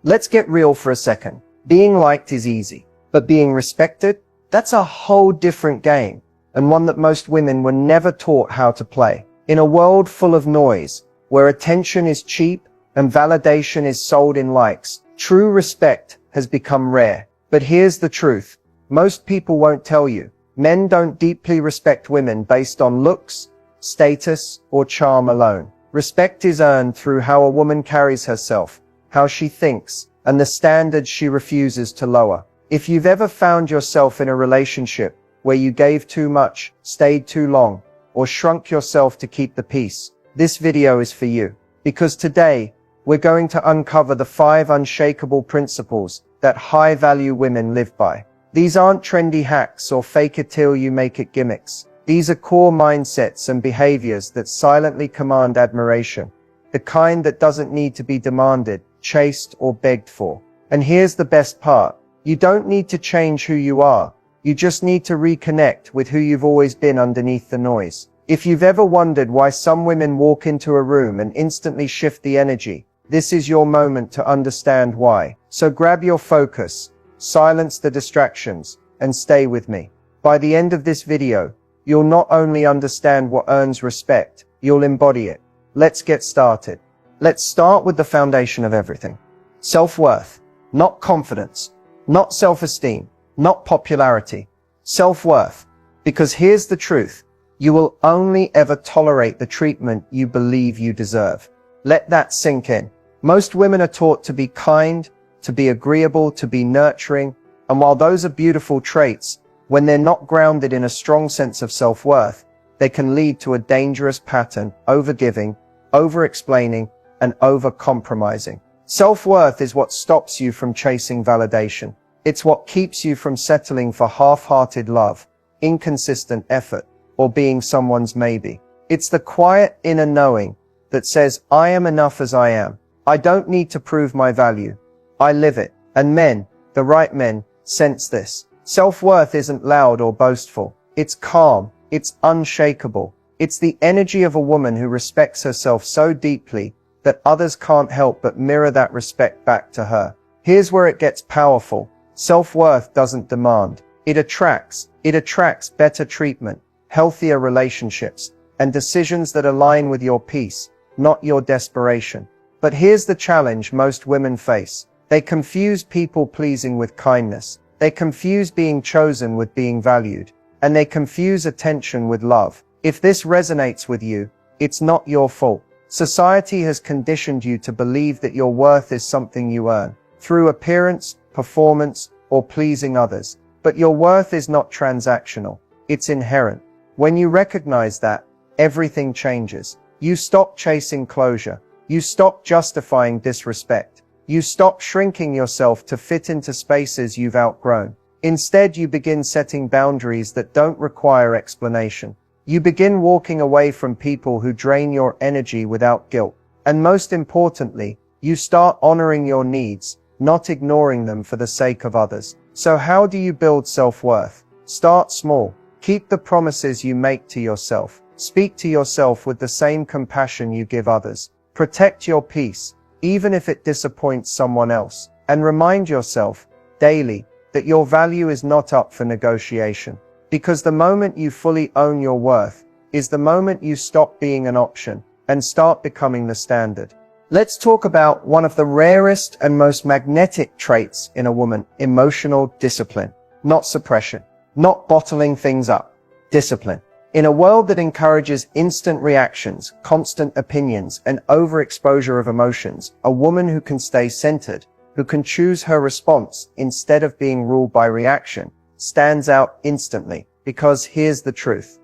Let's get real for a second. Being liked is easy, but being respected? That's a whole different game, and one that most women were never taught how to play. In a world full of noise, where attention is cheap and validation is sold in likes, true respect has become rare. But here's the truth. Most people won't tell you. Men don't deeply respect women based on looks, status, or charm alone. Respect is earned through how a woman carries herself, how she thinks, and the standards she refuses to lower. If you've ever found yourself in a relationship where you gave too much, stayed too long, or shrunk yourself to keep the peace, this video is for you. Because today, we're going to uncover the 5 unshakable principles that high-value women live by. These aren't trendy hacks or fake it till you make it gimmicks. These are core mindsets and behaviors that silently command admiration. The kind that doesn't need to be demanded, chased, or begged for. And here's the best part. You don't need to change who you are. You just need to reconnect with who you've always been underneath the noise. If you've ever wondered why some women walk into a room and instantly shift the energy, this is your moment to understand why. So grab your focus, silence the distractions, and stay with me. By the end of this video, you'll not only understand what earns respect, you'll embody it. Let's get started. Let's start with the foundation of everything. Self-worth, not confidence, not self-esteem, not popularity. Self-worth. Because here's the truth. You will only ever tolerate the treatment you believe you deserve. Let that sink in. Most women are taught to be kind, to be agreeable, to be nurturing, and while those are beautiful traits, when they're not grounded in a strong sense of self-worth, they can lead to a dangerous pattern: over-giving, over-explaining, and over-compromising. Self-worth is what stops you from chasing validation. It's what keeps you from settling for half-hearted love, inconsistent effort, or being someone's maybe. It's the quiet inner knowing that says, I am enough as I am. I don't need to prove my value. I live it. And men, the right men, sense this. Self-worth isn't loud or boastful. It's calm. It's unshakable. It's the energy of a woman who respects herself so deeply that others can't help but mirror that respect back to her. Here's where it gets powerful. Self-worth doesn't demand. It attracts. It attracts better treatment, healthier relationships, and decisions that align with your peace, not your desperation. But here's the challenge most women face. They confuse people-pleasing with kindness. They confuse being chosen with being valued. And they confuse attention with love. If this resonates with you, it's not your fault. Society has conditioned you to believe that your worth is something you earn through appearance, performance, or pleasing others. But your worth is not transactional. It's inherent. When you recognize that, everything changes. You stop chasing closure. You stop justifying disrespect. You stop shrinking yourself to fit into spaces you've outgrown. Instead, you begin setting boundaries that don't require explanation. You begin walking away from people who drain your energy without guilt. And most importantly, you start honoring your needs, not ignoring them for the sake of others. So how do you build self-worth? Start small. Keep the promises you make to yourself. Speak to yourself with the same compassion you give others. Protect your peace, even if it disappoints someone else. And remind yourself, daily, that your value is not up for negotiation. Because the moment you fully own your worth is the moment you stop being an option and start becoming the standard. Let's talk about one of the rarest and most magnetic traits in a woman: emotional discipline. Not suppression, not bottling things up. Discipline. In a world that encourages instant reactions, constant opinions, and overexposure of emotions, a woman who can stay centered, who can choose her response instead of being ruled by reaction, stands out instantly. Because here's the truth.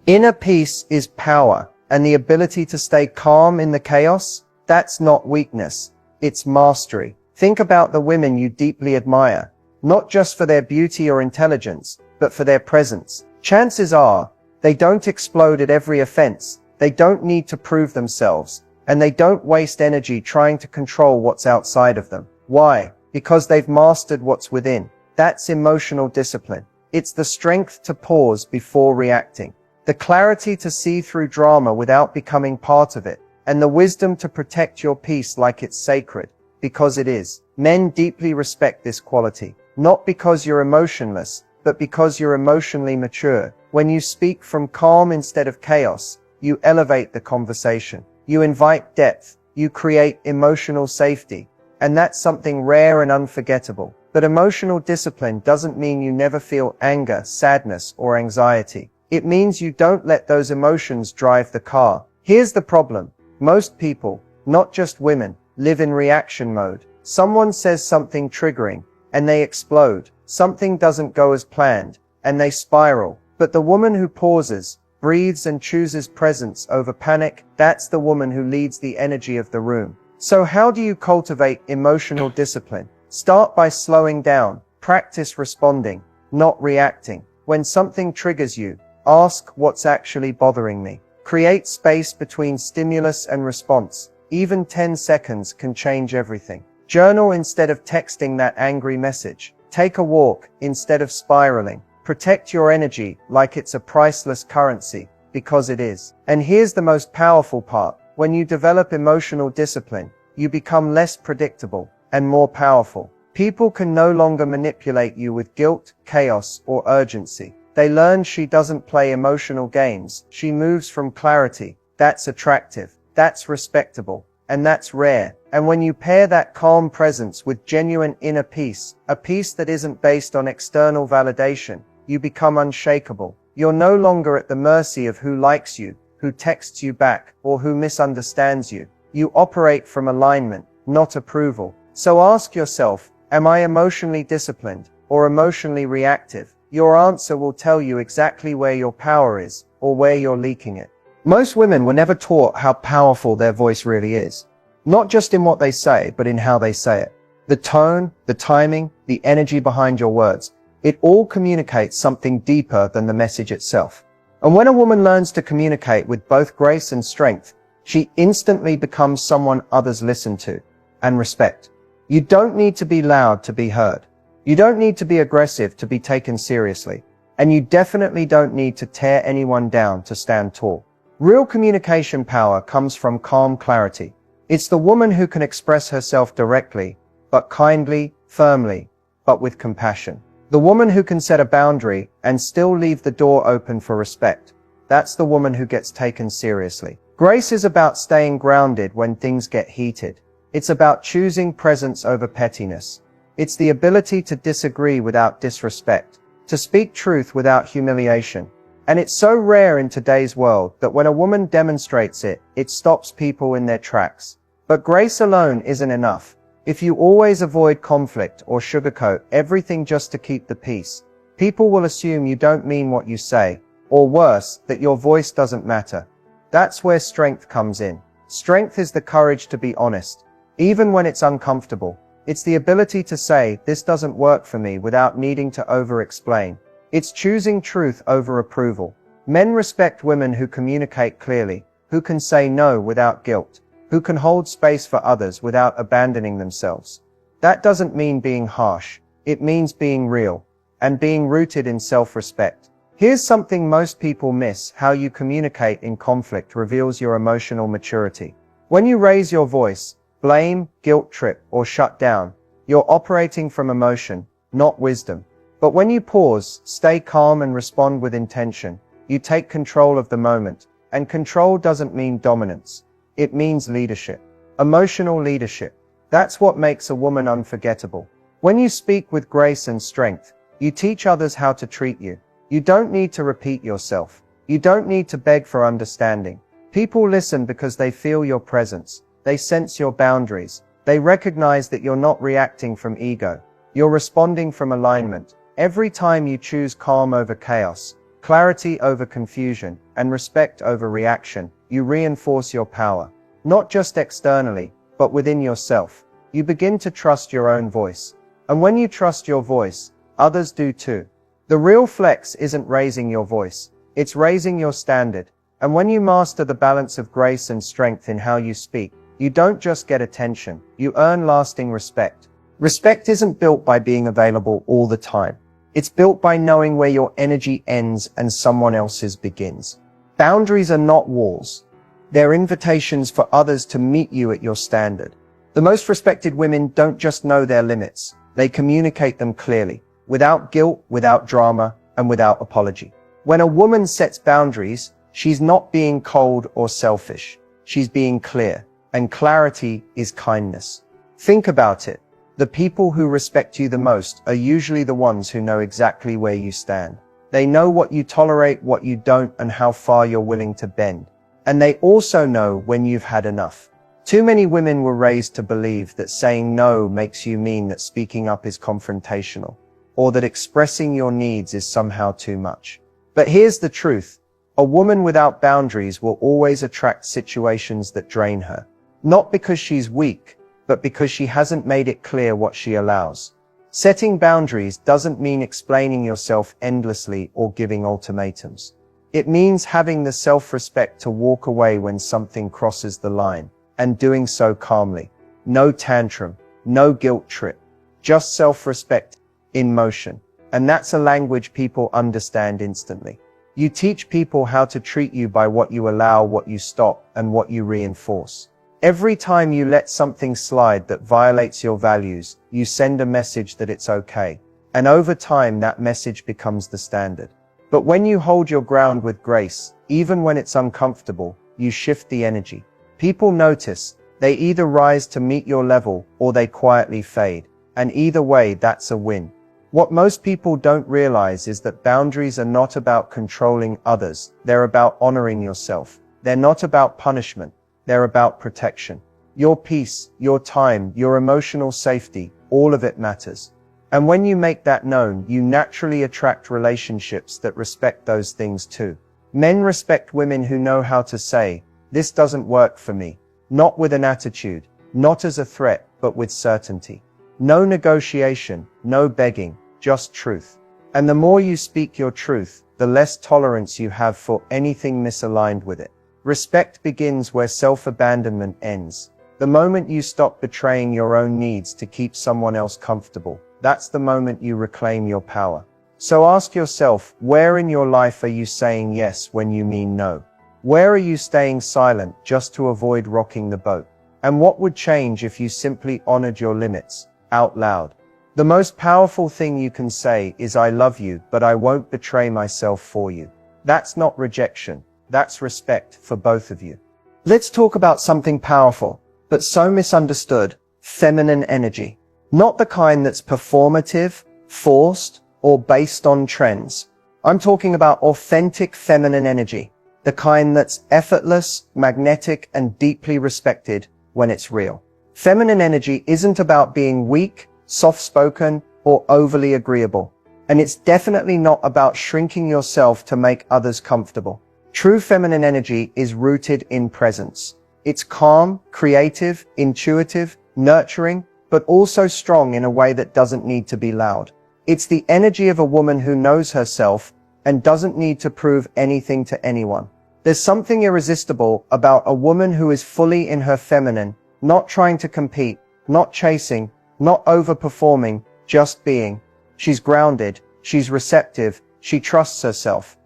Inner peace is power, and the ability to stay calm in the chaos, that's not weakness, it's mastery. Think about the women you deeply admire, not just for their beauty or intelligence, but for their presence. Chances are, they don't explode at every offense, they don't need to prove themselves, and they don't waste energy trying to control what's outside of them. Why? Because they've mastered what's within. That's emotional discipline. It's the strength to pause before reacting, the clarity to see through drama without becoming part of it, and the wisdom to protect your peace like it's sacred. because it is. Men deeply respect this quality, not because you're emotionless, but because you're emotionally mature. When you speak from calm instead of chaos, you elevate the conversation. You invite depth. You create emotional safety. And that's something rare and unforgettable. But emotional discipline doesn't mean you never feel anger, sadness, or anxiety. It means you don't let those emotions drive the car. Here's the problem. Most people, not just women, live in reaction mode. Someone says something triggering, and they explode. Something doesn't go as planned, and they spiral. But the woman who pauses, breathes, and chooses presence over panic, that's the woman who leads the energy of the room. So how do you cultivate emotional discipline? Start by slowing down. Practice responding, not reacting. When something triggers you, ask, what's actually bothering me? Create space between stimulus and response. Even 10 seconds can change everything. Journal instead of texting that angry message. Take a walk instead of spiraling. Protect your energy like it's a priceless currency, because it is. And here's the most powerful part. When you develop emotional discipline, you become less predictable and more powerful. People can no longer manipulate you with guilt, chaos, or urgency. They learn she doesn't play emotional games. She moves from clarity. That's attractive. That's respectable. And that's rare. And when you pair that calm presence with genuine inner peace, a peace that isn't based on external validation, you become unshakable. You're no longer at the mercy of who likes you, who texts you back, or who misunderstands you. You operate from alignment, not approval. So ask yourself, am I emotionally disciplined or emotionally reactive? Your answer will tell you exactly where your power is or where you're leaking it. Most women were never taught how powerful their voice really is. Not just in what they say, but in how they say it. The tone, the timing, the energy behind your words. It all communicates something deeper than the message itself. And when a woman learns to communicate with both grace and strength, she instantly becomes someone others listen to and respect. You don't need to be loud to be heard. You don't need to be aggressive to be taken seriously. And you definitely don't need to tear anyone down to stand tall. Real communication power comes from calm clarity. It's the woman who can express herself directly, but kindly, firmly, but with compassion. The woman who can set a boundary and still leave the door open for respect. That's the woman who gets taken seriously. Grace is about staying grounded when things get heated. It's about choosing presence over pettiness. It's the ability to disagree without disrespect, to speak truth without humiliation. And it's so rare in today's world that when a woman demonstrates it, it stops people in their tracks. But grace alone isn't enough. If you always avoid conflict or sugarcoat everything just to keep the peace, people will assume you don't mean what you say, or worse, that your voice doesn't matter. That's where strength comes in. Strength is the courage to be honest, even when it's uncomfortable. It's the ability to say, this doesn't work for me without needing to over-explain. It's choosing truth over approval. Men respect women who communicate clearly, who can say no without guilt, who can hold space for others without abandoning themselves. That doesn't mean being harsh. It means being real, and being rooted in self-respect. Here's something most people miss: how you communicate in conflict reveals your emotional maturity. When you raise your voice, blame, guilt trip, or shut down, you're operating from emotion, not wisdom. But when you pause, stay calm, and respond with intention, you take control of the moment. And control doesn't mean dominance. It means leadership. Emotional leadership. That's what makes a woman unforgettable. When you speak with grace and strength, you teach others how to treat you. You don't need to repeat yourself. You don't need to beg for understanding. People listen because they feel your presence. They sense your boundaries. They recognize that you're not reacting from ego. You're responding from alignment. Every time you choose calm over chaos, clarity over confusion, and respect over reaction, you reinforce your power. Not just externally, but within yourself. You begin to trust your own voice. And when you trust your voice, others do too. The real flex isn't raising your voice. It's raising your standard. And when you master the balance of grace and strength in how you speak, you don't just get attention, you earn lasting respect. Respect isn't built by being available all the time. It's built by knowing where your energy ends and someone else's begins. Boundaries are not walls. They're invitations for others to meet you at your standard. The most respected women don't just know their limits, they communicate them clearly, without guilt, without drama, and without apology. When a woman sets boundaries, she's not being cold or selfish. She's being clear, and clarity is kindness. Think about it. The people who respect you the most are usually the ones who know exactly where you stand. They know what you tolerate, what you don't, and how far you're willing to bend. And they also know when you've had enough. Too many women were raised to believe that saying no makes you mean that speaking up is confrontational, or that expressing your needs is somehow too much. But here's the truth. A woman without boundaries will always attract situations that drain her. Not because she's weak, but because she hasn't made it clear what she allows. Setting boundaries doesn't mean explaining yourself endlessly or giving ultimatums. It means having the self-respect to walk away when something crosses the line, and doing so calmly. No tantrum, no guilt trip, just self-respect in motion. And that's a language people understand instantly. You teach people how to treat you by what you allow, what you stop, and what you reinforce. Every time you let something slide that violates your values, you send a message that it's okay. And over time, that message becomes the standard. But when you hold your ground with grace, even when it's uncomfortable, you shift the energy. People notice. They either rise to meet your level or they quietly fade. And either way, that's a win. What most people don't realize is that boundaries are not about controlling others. They're about honoring yourself. They're not about punishment. They're about protection. Your peace, your time, your emotional safety, all of it matters. And when you make that known, you naturally attract relationships that respect those things too. Men respect women who know how to say, "This doesn't work for me." Not with an attitude, not as a threat, but with certainty. No negotiation, no begging, just truth. And the more you speak your truth, the less tolerance you have for anything misaligned with it. Respect begins where self-abandonment ends. The moment you stop betraying your own needs to keep someone else comfortable, that's the moment you reclaim your power. So ask yourself, where in your life are you saying yes when you mean no? Where are you staying silent just to avoid rocking the boat? And what would change if you simply honored your limits, out loud? The most powerful thing you can say is, "I love you, but I won't betray myself for you." That's not rejection. That's respect for both of you. Let's talk about something powerful, but so misunderstood: feminine energy. Not the kind that's performative, forced, or based on trends. I'm talking about authentic feminine energy. The kind that's effortless, magnetic, and deeply respected when it's real. Feminine energy isn't about being weak, soft-spoken, or overly agreeable. And it's definitely not about shrinking yourself to make others comfortable. True feminine energy is rooted in presence. It's calm, creative, intuitive, nurturing, but also strong in a way that doesn't need to be loud. It's the energy of a woman who knows herself and doesn't need to prove anything to anyone. There's something irresistible about a woman who is fully in her feminine, not trying to compete, not chasing, not overperforming, just being. She's grounded, she's receptive, she trusts herself.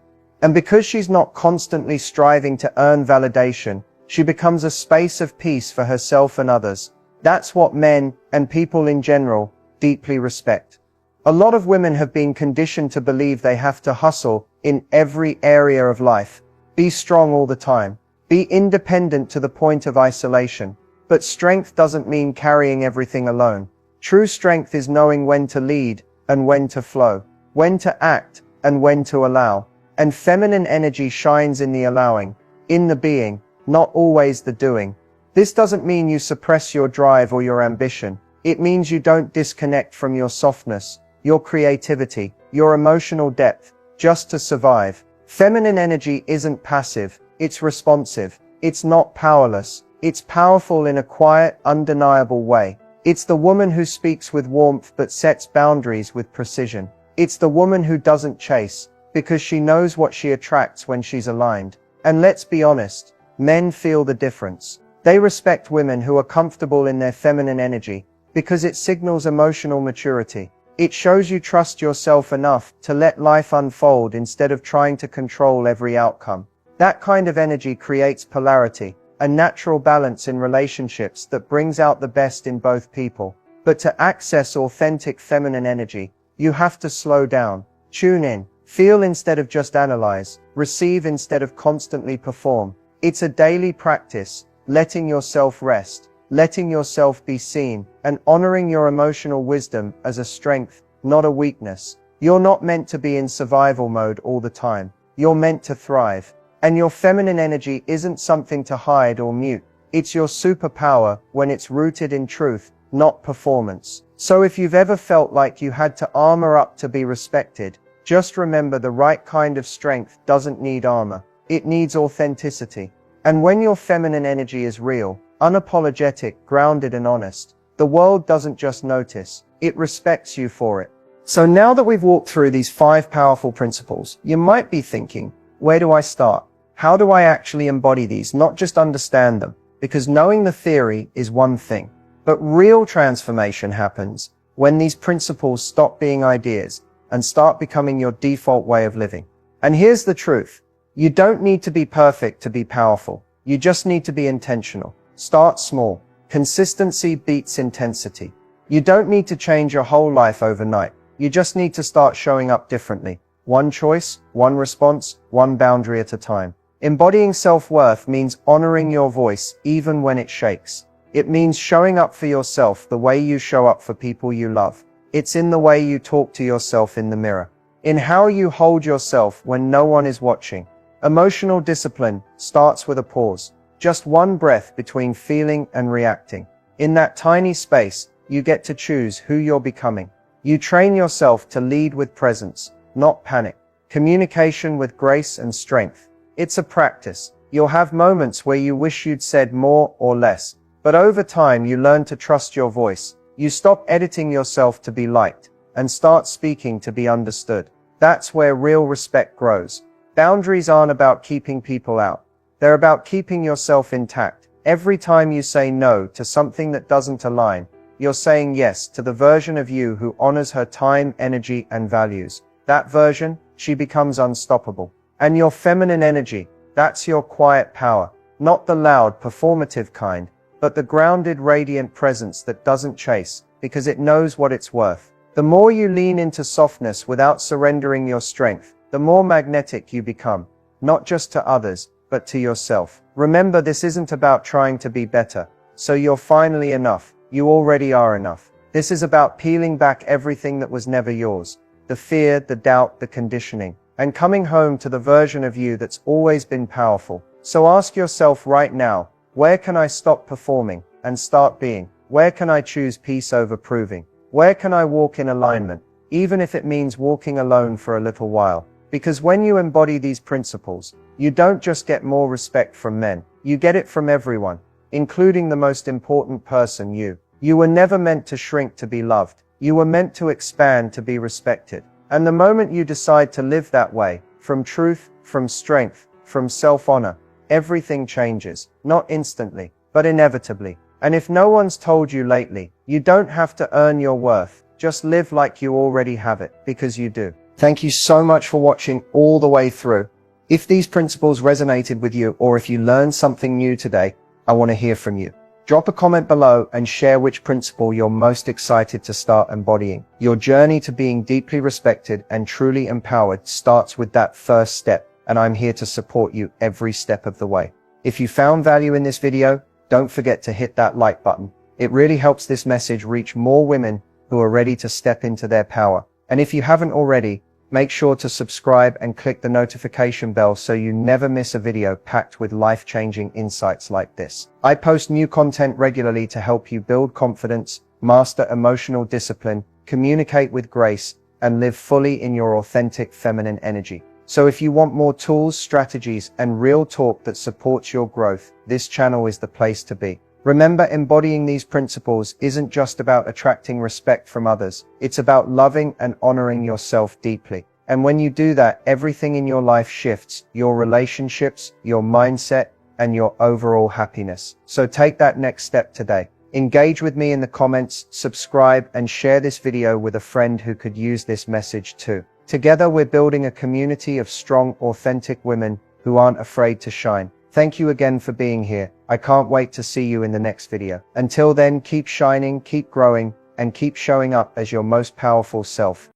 And because she's not constantly striving to earn validation, she becomes a space of peace for herself and others. That's what men, and people in general, deeply respect. A lot of women have been conditioned to believe they have to hustle in every area of life, be strong all the time, be independent to the point of isolation. But strength doesn't mean carrying everything alone. True strength is knowing when to lead and when to flow, when to act and when to allow. And feminine energy shines in the allowing, in the being, not always the doing. This doesn't mean you suppress your drive or your ambition. It means you don't disconnect from your softness, your creativity, your emotional depth, just to survive. Feminine energy isn't passive, it's responsive. It's not powerless, it's powerful in a quiet, undeniable way. It's the woman who speaks with warmth but sets boundaries with precision. It's the woman who doesn't chase, because she knows what she attracts when she's aligned. And let's be honest, men feel the difference. They respect women who are comfortable in their feminine energy, because it signals emotional maturity. It shows you trust yourself enough to let life unfold instead of trying to control every outcome. That kind of energy creates polarity, a natural balance in relationships that brings out the best in both people. But to access authentic feminine energy, you have to slow down, tune in, feel instead of just analyze, receive instead of constantly perform. It's a daily practice, letting yourself rest, letting yourself be seen, and honoring your emotional wisdom as a strength, not a weakness. You're not meant to be in survival mode all the time. You're meant to thrive. And your feminine energy isn't something to hide or mute. It's your superpower when it's rooted in truth, not performance. So if you've ever felt like you had to armor up to be respected, just remember the right kind of strength doesn't need armor. It needs authenticity. And when your feminine energy is real, unapologetic, grounded and honest, the world doesn't just notice, it respects you for it. So now that we've walked through these 5 powerful principles, you might be thinking, where do I start? How do I actually embody these, not just understand them? Because knowing the theory is one thing, but real transformation happens when these principles stop being ideas and start becoming your default way of living. And here's the truth. You don't need to be perfect to be powerful. You just need to be intentional. Start small. Consistency beats intensity. You don't need to change your whole life overnight. You just need to start showing up differently. One choice, one response, one boundary at a time. Embodying self-worth means honoring your voice even when it shakes. It means showing up for yourself the way you show up for people you love. It's in the way you talk to yourself in the mirror, in how you hold yourself when no one is watching. Emotional discipline starts with a pause, just one breath between feeling and reacting. In that tiny space, you get to choose who you're becoming. You train yourself to lead with presence, not panic. Communication with grace and strength. It's a practice. You'll have moments where you wish you'd said more or less, but over time you learn to trust your voice. You stop editing yourself to be liked and start speaking to be understood. That's where real respect grows. Boundaries aren't about keeping people out. They're about keeping yourself intact. Every time you say no to something that doesn't align, you're saying yes to the version of you who honors her time, energy, and values. That version, she becomes unstoppable. And your feminine energy, that's your quiet power, not the loud, performative kind, but the grounded, radiant presence that doesn't chase, because it knows what it's worth. The more you lean into softness without surrendering your strength, the more magnetic you become, not just to others, but to yourself. Remember, this isn't about trying to be better, so you're finally enough. You already are enough. This is about peeling back everything that was never yours. The fear, the doubt, the conditioning, and coming home to the version of you that's always been powerful. So ask yourself right now, where can I stop performing and start being? Where can I choose peace over proving? Where can I walk in alignment, even if it means walking alone for a little while? Because when you embody these principles, you don't just get more respect from men, you get it from everyone, including the most important person, you. You were never meant to shrink to be loved. You were meant to expand to be respected. And the moment you decide to live that way, from truth, from strength, from self-honor, everything changes. Not instantly, but inevitably. And if no one's told you lately, you don't have to earn your worth. Just live like you already have it, because you do. Thank you so much for watching all the way through. If these principles resonated with you, or if you learned something new today, I want to hear from you. Drop a comment below and share which principle you're most excited to start embodying. Your journey to being deeply respected and truly empowered starts with that first step, and I'm here to support you every step of the way. If you found value in this video, don't forget to hit that like button. It really helps this message reach more women who are ready to step into their power. And if you haven't already, make sure to subscribe and click the notification bell so you never miss a video packed with life-changing insights like this. I post new content regularly to help you build confidence, master emotional discipline, communicate with grace, and live fully in your authentic feminine energy. So if you want more tools, strategies, and real talk that supports your growth, this channel is the place to be. Remember, embodying these principles isn't just about attracting respect from others. It's about loving and honoring yourself deeply. And when you do that, everything in your life shifts, your relationships, your mindset, and your overall happiness. So take that next step today. Engage with me in the comments, subscribe, and share this video with a friend who could use this message too. Together, we're building a community of strong, authentic women who aren't afraid to shine. Thank you again for being here. I can't wait to see you in the next video. Until then, keep shining, keep growing, and keep showing up as your most powerful self.